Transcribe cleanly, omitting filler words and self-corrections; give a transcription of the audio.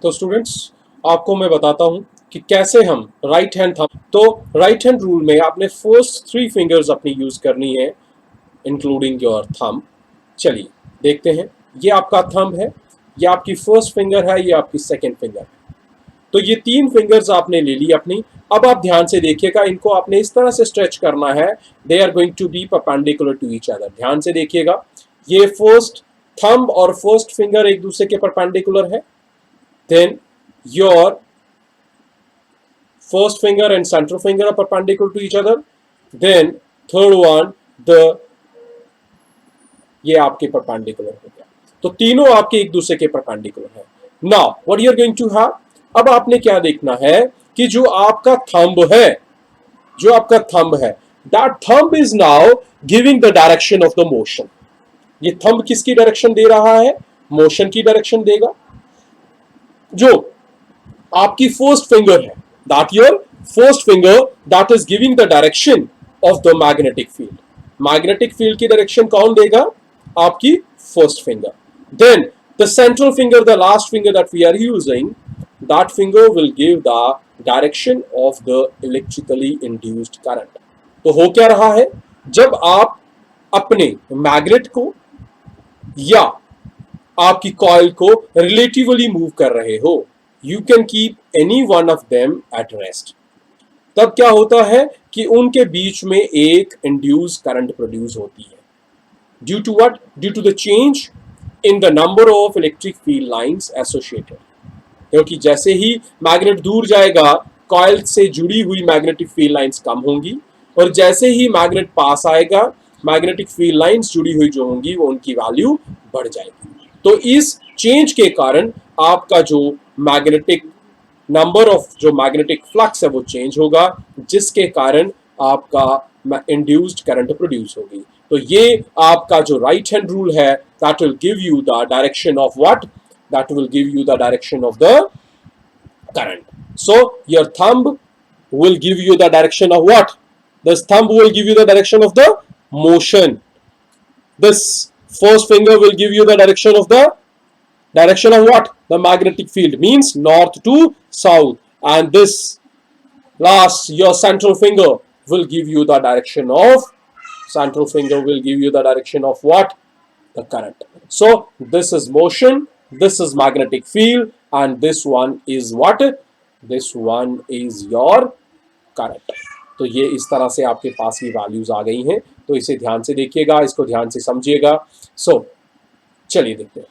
तो स्टूडेंट्स, आपको मैं बताता हूं कि कैसे हम राइट हैंड थंब। तो राइट हैंड रूल में आपने फर्स्ट 3 फिंगर्स अपनी यूज करनी है, इंक्लूडिंग योर थंब। चलिए देखते हैं। ये आपका थंब है, ये आपकी फर्स्ट फिंगर है, ये आपकी सेकेंड फिंगर है। तो ये 3 फिंगर्स आपने ले ली अपनी। अब आप ध्यान से देखिएगा, इनको आपने इस तरह से स्ट्रेच करना है, they are going to be perpendicular to each other. ध्यान से देखिएगा, ये फर्स्ट थंब और फर्स्ट फिंगर एक दूसरे के परपेंडिकुलर है। Then your first finger and central finger are perpendicular to each other. Then third one, ये आपके परपेंडिकुलर हो गया। तो तीनों आपके एक दूसरे के परपेंडिकुलर है। Now what you are going to have, अब आपने क्या देखना है कि जो आपका थंब है, जो आपका थंब है, that thumb is now giving the direction of the motion. ये थंब किसकी डायरेक्शन दे रहा है? मोशन की डायरेक्शन देगा। जो आपकी फर्स्ट फिंगर है, that your first finger that is giving the direction of the magnetic field. Magnetic field की डायरेक्शन कौन देगा? आपकी first finger. Then the central finger, the last finger that we are using, that finger will give the direction of the electrically induced current. तो हो क्या रहा है, जब आप अपने मैग्नेट को या आपकी कॉइल को रिलेटिवली मूव कर रहे हो, you can keep any one of them at rest. तब क्या होता है कि उनके बीच में एक इंड्यूस करंट प्रोड्यूस होती है। Due to what? Due to the change in the number of electric field lines associated. क्योंकि जैसे ही मैग्नेट दूर जाएगा, कॉइल से जुड़ी हुई मैग्नेटिक फील्ड लाइंस कम होंगी, और जैसे ही मैग्नेट पास आएगा, मैग्नेटिक फील्ड लाइंस जुड़ी हुई जो होंगी वो उनकी वैल्यू बढ़ जाएगी। तो इस चेंज के कारण आपका जो मैग्नेटिक नंबर ऑफ जो मैग्नेटिक फ्लक्स है वो चेंज होगा, जिसके कारण आपका इंड्यूस्ड करंट प्रोड्यूस होगी। तो ये आपका जो राइट हैंड रूल है, that will give you the direction of what? That will give you the direction of the current. So your thumb will give you the direction of what? This thumb will give you the direction of the motion. This first finger will give you the direction of what? The magnetic field, means north to south. And this last, your central finger will give you the direction of what? The current. So this is motion, this is magnetic field, and this one is what? This one is your current. तो ये इस तरह से आपके पास ये values आ गई हैं। तो इसे ध्यान से देखिएगा, इसको ध्यान से समझिएगा। सो चलिए देखते हैं।